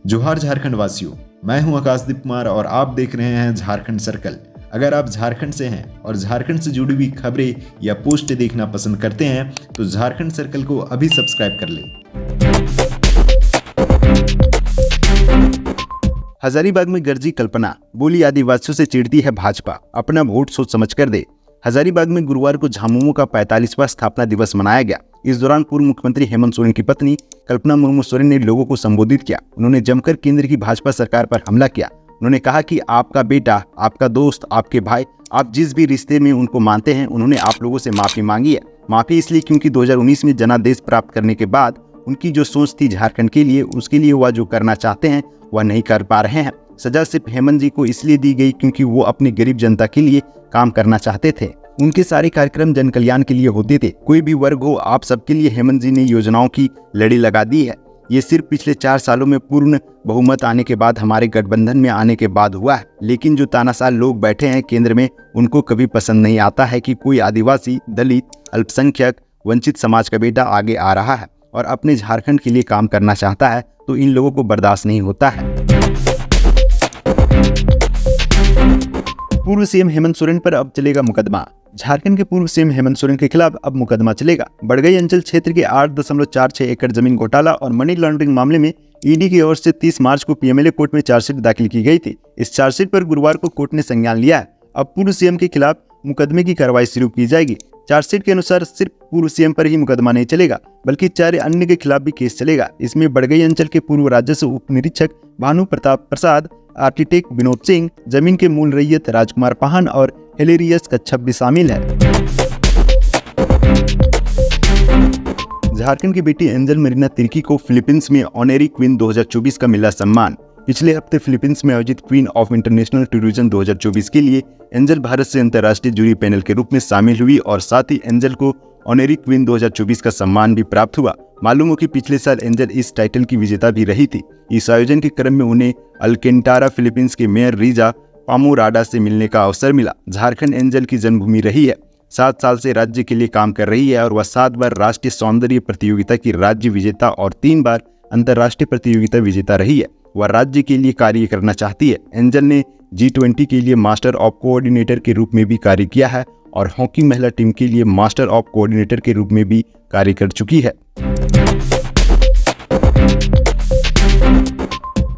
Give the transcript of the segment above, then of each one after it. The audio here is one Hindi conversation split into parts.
जोहार झारखंड वासियों, मैं हूं आकाशदीप कुमार और आप देख रहे हैं झारखंड सर्कल। अगर आप झारखंड से हैं और झारखंड से जुड़ी हुई खबरें या पोस्ट देखना पसंद करते हैं तो झारखंड सर्कल को अभी सब्सक्राइब कर लें। हजारीबाग में गरजी कल्पना, बोली आदिवासियों से चिढ़ती है भाजपा, अपना वोट सोच समझ कर दे। हजारीबाग में गुरुवार को झामुमो का 45वां स्थापना दिवस मनाया गया। इस दौरान पूर्व मुख्यमंत्री हेमंत सोरेन की पत्नी कल्पना मुर्मू सोरेन ने लोगों को संबोधित किया। उन्होंने जमकर केंद्र की भाजपा सरकार पर हमला किया। उन्होंने कहा कि आपका बेटा, आपका दोस्त, आपके भाई, आप जिस भी रिश्ते में उनको मानते हैं, उन्होंने आप लोगों से माफी मांगी है। माफी इसलिए क्योंकि 2019 में जनादेश प्राप्त करने के बाद उनकी जो सोच थी झारखंड के लिए, उसके लिए वह जो करना चाहते हैं वह नहीं कर पा रहे हैं। सजा सिर्फ हेमंत जी को इसलिए दी गई क्योंकि वो अपनी गरीब जनता के लिए काम करना चाहते थे। उनके सारे कार्यक्रम जन कल्याण के लिए होते थे। कोई भी वर्ग हो, आप सबके लिए हेमंत जी ने योजनाओं की लड़ी लगा दी है। ये सिर्फ पिछले 4 सालों में पूर्ण बहुमत आने के बाद, हमारे गठबंधन में आने के बाद हुआ है। लेकिन जो तानाशाह लोग बैठे हैं केंद्र में, उनको कभी पसंद नहीं आता है कि कोई आदिवासी, दलित, अल्पसंख्यक, वंचित समाज का बेटा आगे आ रहा है और अपने झारखंड के लिए काम करना चाहता है, तो इन लोगों को बर्दाश्त नहीं होता है। पूर्व सीएम हेमंत सोरेन पर अब चलेगा मुकदमा। झारखंड के पूर्व सीएम हेमंत सोरेन के खिलाफ अब मुकदमा चलेगा। बड़गई अंचल क्षेत्र के 8.46 एकड़ जमीन घोटाला और मनी लॉन्ड्रिंग मामले में ईडी की ओर से 30 मार्च को पीएमएलए कोर्ट में चार्जशीट दाखिल की गई थी। इस चार्जशीट पर गुरुवार को कोर्ट ने संज्ञान लिया है। अब पूर्व सीएम के खिलाफ मुकदमे की कार्रवाई शुरू की जाएगी। चार्जशीट के अनुसार सिर्फ पूर्व सीएम पर ही मुकदमा नहीं चलेगा, बल्कि 4 अन्य के खिलाफ भी केस चलेगा। इसमें बड़गई अंचल के पूर्व राजस्व उप निरीक्षक भानु प्रताप प्रसाद, आर्किटेक्ट विनोद सिंह, जमीन के मूल रैयत राजकुमार पाहन और हिलेरियस कच्छप भी शामिल है। झारखंड की बेटी एंजल मरीना तिर्की को फिलीपींस में ऑनरी क्वीन 2024 का मिला सम्मान। पिछले हफ्ते फिलीपींस में आयोजित क्वीन ऑफ इंटरनेशनल टूरिज्म 2024 के लिए एंजल भारत से अंतर्राष्ट्रीय जूरी पैनल के रूप में शामिल हुई और साथ ही एंजल को ऑनरी क्वीन 2024 का सम्मान भी प्राप्त हुआ। मालूम हो कि पिछले साल एंजल इस टाइटल की विजेता भी रही थी। इस आयोजन के क्रम में उन्हें अल्केंटारा फिलीपींस के मेयर रीजा पामोराडा से मिलने का अवसर मिला। झारखंड एंजल की जन्मभूमि रही है। 7 साल से राज्य के लिए काम कर रही है और वह 7 बार राष्ट्रीय सौंदर्य प्रतियोगिता की राज्य विजेता और 3 बार अंतर्राष्ट्रीय प्रतियोगिता विजेता रही है। वह राज्य के लिए कार्य करना चाहती है। एंजल ने G20 के लिए मास्टर ऑफ कोऑर्डिनेटर के रूप में भी कार्य किया है और हॉकी महिला टीम के लिए मास्टर ऑफ कोऑर्डिनेटर के रूप में भी कार्य कर चुकी है।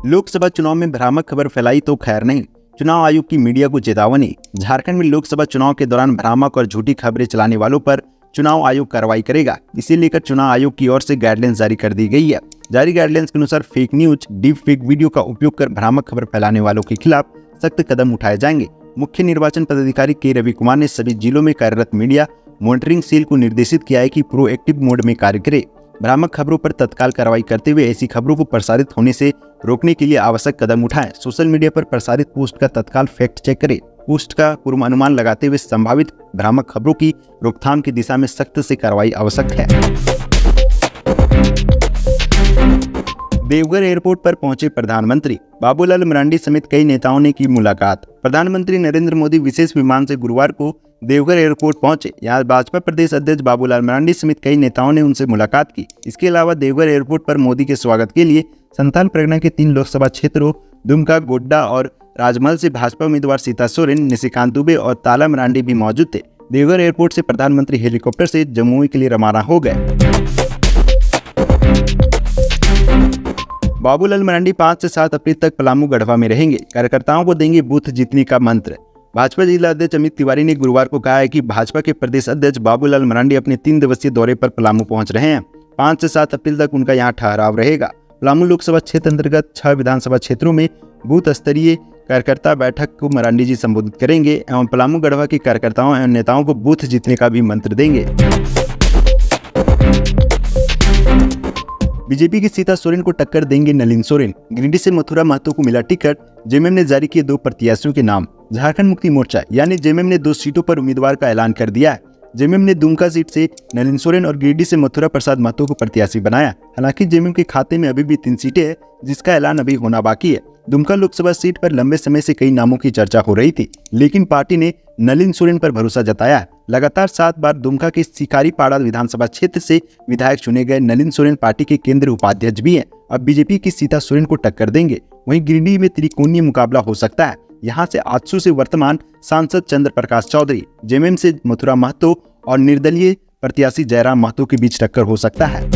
लोकसभा चुनाव में भ्रामक खबर फैलाई तो खैर नहीं, चुनाव आयोग की मीडिया को चेतावनी। झारखंड में लोकसभा चुनाव के दौरान भ्रामक और झूठी खबरें चलाने वालों पर चुनाव आयोग कार्रवाई करेगा। इसे लेकर चुनाव आयोग की ओर से गाइडलाइंस जारी कर दी गई है। जारी गाइडलाइंस के अनुसार fake news, deep fake video का उपयोग कर भ्रामक खबर फैलाने वालों के खिलाफ सख्त कदम उठाए जाएंगे। मुख्य निर्वाचन पदाधिकारी के रवि कुमार ने सभी जिलों में कार्यरत मीडिया मॉनिटरिंग सेल को निर्देशित किया है कि प्रोएक्टिव मोड में कार्य करे। भ्रामक खबरों पर तत्काल कार्रवाई करते हुए ऐसी खबरों को प्रसारित होने से रोकने के लिए आवश्यक कदम उठाएं। सोशल मीडिया पर प्रसारित पोस्ट का तत्काल फैक्ट चेक करें। पोस्ट का पूर्वानुमान लगाते हुए संभावित भ्रामक खबरों की रोकथाम की दिशा में सख्त से कार्रवाई आवश्यक है। देवघर एयरपोर्ट पर पहुंचे प्रधानमंत्री, बाबूलाल मरांडी समेत कई नेताओं ने की मुलाकात। प्रधानमंत्री नरेंद्र मोदी विशेष विमान से गुरुवार को देवघर एयरपोर्ट पहुंचे। यहाँ भाजपा प्रदेश अध्यक्ष बाबूलाल मरांडी समेत कई नेताओं ने उनसे मुलाकात की। इसके अलावा देवघर एयरपोर्ट पर मोदी के स्वागत के लिए संथाल परगना के 3 लोकसभा क्षेत्रों दुमका, गोड्डा और राजमहल से भाजपा उम्मीदवार सीता सोरेन, निशिकांत दुबे और ताला मरांडी भी मौजूद थे। देवघर एयरपोर्ट से प्रधानमंत्री हेलीकॉप्टर से जमुई के लिए रवाना हो गए। बाबूलाल मरांडी 5 से 7 अप्रैल तक पलामू गढ़वा में रहेंगे। कार्यकर्ताओं को देंगे बूथ जीतने का मंत्र। भाजपा जिला अध्यक्ष अमित तिवारी ने गुरुवार को कहा है कि भाजपा के प्रदेश अध्यक्ष बाबूलाल मरांडी अपने 3 दिवसीय दौरे पर पलामू पहुंच रहे हैं। 5 से 7 अप्रैल तक उनका यहां ठहराव रहेगा। पलामू लोकसभा क्षेत्र अंतर्गत 6 विधानसभा क्षेत्रों में बूथ स्तरीय कार्यकर्ता बैठक को मरांडी जी संबोधित करेंगे एवं पलामू गढ़वा के कार्यकर्ताओं एवं नेताओं को बूथ जीतने का भी मंत्र देंगे। बीजेपी की सीता सोरेन को टक्कर देंगे नलिन सोरेन। गिरिडीह से मथुरा महतो को मिला टिकट। जेएमएम ने जारी किए 2 प्रत्याशियों के नाम। झारखंड मुक्ति मोर्चा यानी जेएमएम ने 2 सीटों पर उम्मीदवार का ऐलान कर दिया है। जेएमएम ने दुमका सीट से नलिन सोरेन और गिरिडीह से मथुरा प्रसाद महतो को प्रत्याशी बनाया। हालांकि जेएमएम के खाते में अभी भी 3 सीटें हैं, जिसका ऐलान अभी होना बाकी है। दुमका लोकसभा सीट पर लंबे समय से कई नामों की चर्चा हो रही थी, लेकिन पार्टी ने नलिन सोरेन पर भरोसा जताया है। लगातार 7 बार दुमका के शिकारीपाड़ा विधानसभा क्षेत्र से विधायक चुने गए नलिन सोरेन पार्टी के केंद्रीय उपाध्यक्ष भी हैं। अब बीजेपी की सीता सोरेन को टक्कर देंगे। वहीं गिरिडीह में त्रिकोणीय मुकाबला हो सकता है। यहाँ से आजसू से वर्तमान सांसद चंद्र प्रकाश चौधरी, जेएमएम से मथुरा महतो और निर्दलीय प्रत्याशी जयराम महतो के बीच टक्कर हो सकता है।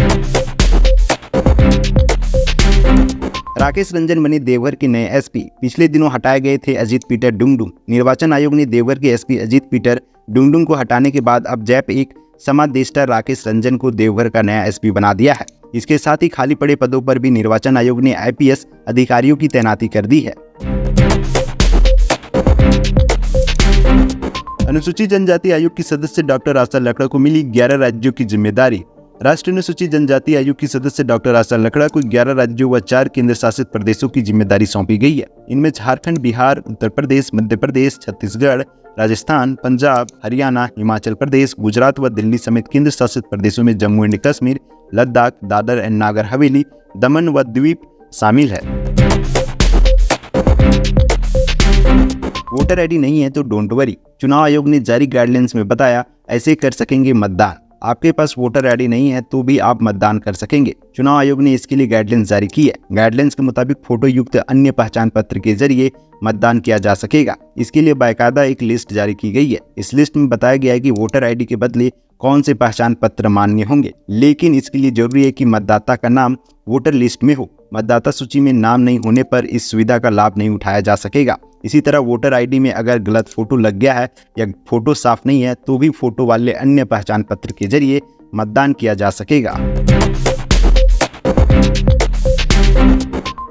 राकेश रंजन बने देवघर के नए एसपी। पिछले दिनों हटाए गए थे अजीत पीटर डुंगडुंग। निर्वाचन आयोग ने देवघर के एसपी अजीत पीटर डुंगडुंग को हटाने के बाद अब जैप एक समादेष्टा राकेश रंजन को देवघर का नया एसपी बना दिया है। इसके साथ ही खाली पड़े पदों पर भी निर्वाचन आयोग ने आईपीएस अधिकारियों की तैनाती कर दी है। अनुसूचित जनजाति आयोग की सदस्य डॉक्टर आशा लकड़ा को मिली 11 राज्यों की जिम्मेदारी। राष्ट्रीय अनुसूचित जनजाति आयोग की सदस्य डॉक्टर आशा लकड़ा को 11 राज्यों व 4 केंद्र शासित प्रदेशों की जिम्मेदारी सौंपी गई है। इनमें झारखंड, बिहार, उत्तर प्रदेश, मध्य प्रदेश, छत्तीसगढ़, राजस्थान, पंजाब, हरियाणा, हिमाचल प्रदेश, गुजरात व दिल्ली समेत केंद्र शासित प्रदेशों में जम्मू एंड कश्मीर, लद्दाख, दादर एंड नागर हवेली, दमन व द्वीप शामिल है। वोटर आईडी नहीं है तो डोंट वरी। चुनाव आयोग ने जारी गाइडलाइंस में बताया, ऐसे कर सकेंगे मतदान। आपके पास वोटर आईडी नहीं है तो भी आप मतदान कर सकेंगे। चुनाव आयोग ने इसके लिए गाइडलाइंस जारी की है। गाइडलाइंस के मुताबिक फोटो युक्त अन्य पहचान पत्र के जरिए मतदान किया जा सकेगा। इसके लिए बाकायदा एक लिस्ट जारी की गई है। इस लिस्ट में बताया गया है कि वोटर आईडी के बदले कौन से पहचान पत्र मान्य होंगे, लेकिन इसके लिए जरूरी है कि मतदाता का नाम वोटर लिस्ट में हो। मतदाता सूची में नाम नहीं होने पर इस सुविधा का लाभ नहीं उठाया जा सकेगा। इसी तरह वोटर आईडी में अगर गलत फोटो लग गया है या फोटो साफ नहीं है तो भी फोटो वाले अन्य पहचान पत्र के जरिए मतदान किया जा सकेगा।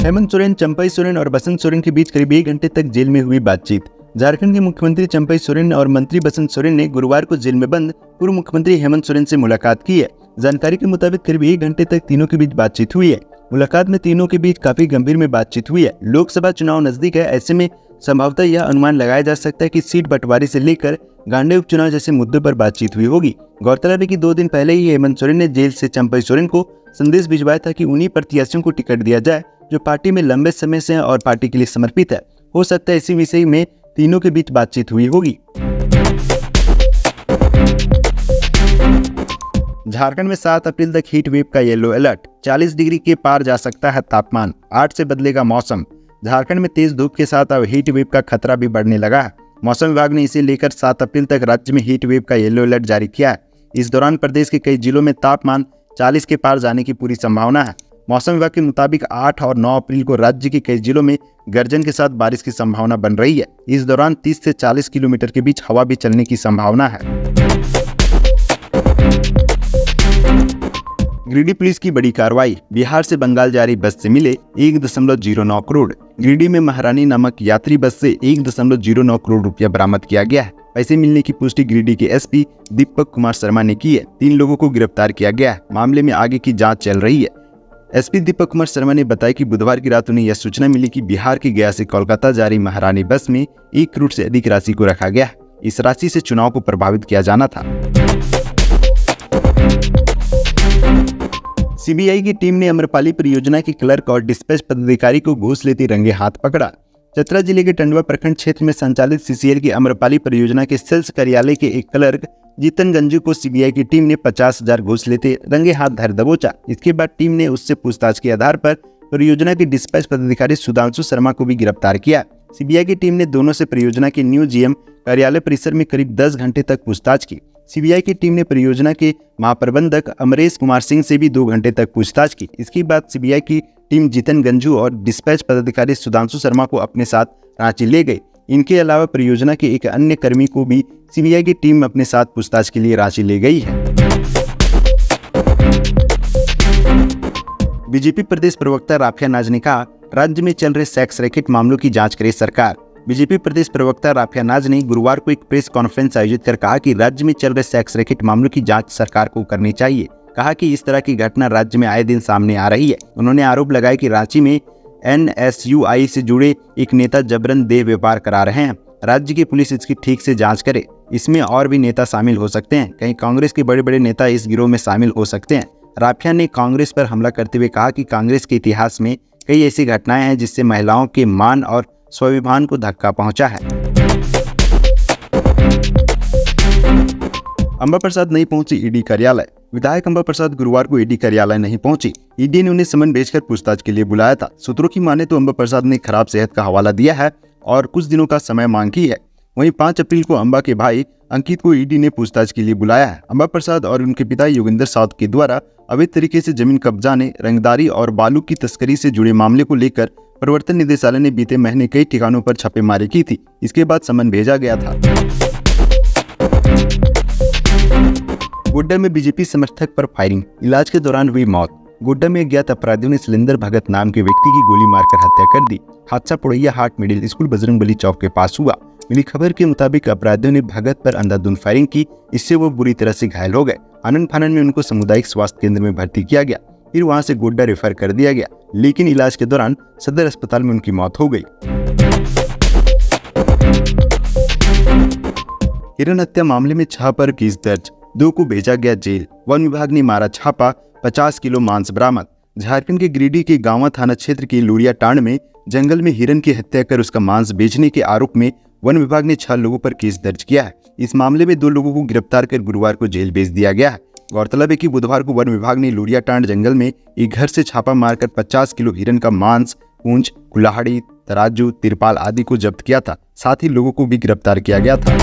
हेमंत सोरेन, चंपई सोरेन और बसंत सोरेन के बीच करीब 1 घंटे तक जेल में हुई बातचीत। झारखंड के मुख्यमंत्री चंपई सोरेन और मंत्री बसंत सोरेन ने गुरुवार को जेल में बंद पूर्व मुख्यमंत्री हेमंत सोरेन से मुलाकात की है। जानकारी के मुताबिक करीब 1 घंटे तक तीनों के बीच बातचीत हुई है। मुलाकात में तीनों के बीच काफी गंभीर में बातचीत हुई है। लोकसभा चुनाव नजदीक है, ऐसे में संभवतः यह अनुमान लगाया जा सकता है कि सीट बंटवारे से लेकर गांडे उपचुनाव जैसे मुद्दों पर बातचीत हुई होगी। गौरतलब है कि 2 दिन पहले ही हेमंत सोरेन ने जेल से चंपई सोरेन को संदेश भिजवाया था कि उन्हीं प्रत्याशियों को टिकट दिया जाए जो पार्टी में लंबे समय से हैं और पार्टी के लिए समर्पित है। हो सकता है इसी विषय में तीनों के बीच बातचीत हुई होगी। झारखंड में 7 अप्रैल तक हीट वेव का येलो अलर्ट। 40 डिग्री के पार जा सकता है तापमान। 8 से बदलेगा मौसम। झारखंड में तेज धूप के साथ अब हीट वेव का खतरा भी बढ़ने लगा है। मौसम विभाग ने इसे लेकर 7 अप्रैल तक राज्य में हीट वेव का येलो अलर्ट जारी किया है। इस दौरान प्रदेश के कई जिलों में तापमान 40 के पार जाने की पूरी संभावना है। मौसम विभाग के मुताबिक 8 और 9 अप्रैल को राज्य के कई जिलों में गर्जन के साथ बारिश की संभावना बन रही है। इस दौरान 30 से 40 किलोमीटर के बीच हवा भी चलने की संभावना है। गिरिडीह पुलिस की बड़ी कार्रवाई। बिहार से बंगाल जा रही बस से मिले 1.09 करोड़। गिरिडीह में महारानी नामक यात्री बस से 1.09 करोड़ रुपया बरामद किया गया है। पैसे मिलने की पुष्टि गिरिडीह के एसपी दीपक कुमार शर्मा ने की है। 3 लोगों को गिरफ्तार किया गया है। मामले में आगे की जांच चल रही है। एसपी दीपक कुमार शर्मा ने बताया कि बुधवार की रात उन्हें यह सूचना मिली कि बिहार के गया से कोलकाता जा रही महारानी बस में 1 करोड़ से अधिक राशि को रखा गया है। इस राशि से चुनाव को प्रभावित किया जाना था। सीबीआई की टीम ने अम्रपाली परियोजना के क्लर्क और डिस्पैच पदाधिकारी को घूस लेते रंगे हाथ पकड़ा। चतरा जिले के टंडवा प्रखंड क्षेत्र में संचालित सीसीएल की अम्रपाली परियोजना के सेल्स कार्यालय के एक क्लर्क जीतन गंजू को सीबीआई की टीम ने 50,000 घूस लेते रंगे हाथ धर दबोचा। इसके बाद टीम ने उससे पूछताछ के आधार पर परियोजना के डिस्पैच पदाधिकारी सुधांशु शर्मा को भी गिरफ्तार किया। सीबीआई की टीम ने दोनों से परियोजना के न्यू जीएम कार्यालय परिसर में करीब 10 घंटे तक पूछताछ की। सीबीआई की टीम ने परियोजना के महाप्रबंधक अमरेश कुमार सिंह से भी 2 घंटे तक पूछताछ की। इसके बाद सीबीआई की टीम जीतन गंजू और डिस्पैच पदाधिकारी सुधांशु शर्मा को अपने साथ रांची ले गई। इनके अलावा परियोजना के एक अन्य कर्मी को भी सीबीआई की टीम अपने साथ पूछताछ के लिए रांची ले गई है। बीजेपी प्रदेश प्रवक्ता राफिया नाज ने कहा, राज्य में चल रहे सेक्स रैकेट मामलों की जांच करे सरकार। बीजेपी प्रदेश प्रवक्ता राफिया नाज ने गुरुवार को एक प्रेस कॉन्फ्रेंस आयोजित कर कहा कि राज्य में चल रहे सेक्स रैकेट मामलों की जांच सरकार को करनी चाहिए। कहा कि इस तरह की घटना राज्य में आए दिन सामने आ रही है। उन्होंने आरोप लगाया कि रांची में एनएसयूआई से जुड़े एक नेता जबरन देह व्यापार करा रहे हैं। राज्य की पुलिस इसकी ठीक से जांच करे। इसमें और भी नेता शामिल हो सकते हैं। कहीं कांग्रेस के बड़े बड़े नेता इस गिरोह में शामिल हो सकते हैं। राफिया ने कांग्रेस पर हमला करते हुए कहा कि कांग्रेस के इतिहास में कई ऐसी घटनाएं हैं जिससे महिलाओं के मान और स्वाभिमान को धक्का पहुंचा है। अंबा प्रसाद नहीं पहुंची ईडी कार्यालय। विधायक अंबा प्रसाद गुरुवार को ईडी कार्यालय नहीं पहुंची। ईडी ने उन्हें समन भेजकर पूछताछ के लिए बुलाया था। सूत्रों की माने तो अंबा प्रसाद ने खराब सेहत का हवाला दिया है और कुछ दिनों का समय मांग की है। वहीं 5 अप्रैल को अंबा के भाई अंकित को ईडी ने पूछताछ के लिए बुलाया है। अंबा प्रसाद और उनके पिता योगेंद्र साउद के द्वारा अवैध तरीके से जमीन कब्जाने, रंगदारी और बालू की तस्करी से जुड़े मामले को लेकर प्रवर्तन निदेशालय ने बीते महीने कई ठिकानों पर छापेमारी की थी। इसके बाद समन भेजा गया था। गोड्डा में बीजेपी समर्थक पर फायरिंग, इलाज के दौरान हुई मौत। गोड्डा में अज्ञात अपराधियों ने सिलेंडर भगत नाम के व्यक्ति की गोली मारकर हत्या कर दी। हादसा पुड़ैया हाट मिडिल स्कूल बजरंगबली चौक के पास हुआ। मिली खबर के मुताबिक अपराधियों ने भगत पर अंधाधुंध फायरिंग की, इससे वो बुरी तरह से घायल हो गए। आनंद फानन में उनको सामुदायिक स्वास्थ्य केंद्र में भर्ती किया गया, फिर वहां से गोड्डा रेफर कर दिया गया, लेकिन इलाज के दौरान सदर अस्पताल में उनकी मौत हो गई। हिरण हत्या मामले में 6 पर केस दर्ज, 2 को भेजा गया जेल। वन विभाग ने मारा छापा, 50 किलो मांस बरामद। झारखंड के गिरिडीह के गांवा थाना क्षेत्र के लुड़िया टांड में जंगल में हिरण की हत्या कर उसका मांस बेचने के आरोप में वन विभाग ने 6 लोगों पर केस दर्ज किया है। इस मामले में 2 लोगों को गिरफ्तार कर गुरुवार को जेल भेज दिया गया है। गौरतलब है कि बुधवार को वन विभाग ने लुड़िया टांड जंगल में एक घर से छापा मारकर 50 किलो हिरण का मांस, पूंछ, कुल्हाड़ी, तराजू, तिरपाल आदि को जब्त किया था। साथ ही लोगों को भी गिरफ्तार किया गया था।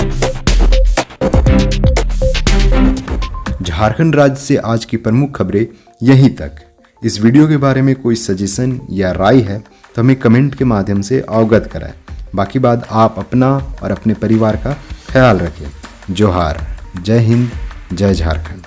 झारखंड राज्य से आज की प्रमुख खबरें यहीं तक। इस वीडियो के बारे में कोई सजेशन या राय है तो हमें कमेंट के माध्यम से अवगत कराएं। बाकी बात आप अपना और अपने परिवार का ख्याल रखें। जोहार, जय हिंद, जय झारखंड।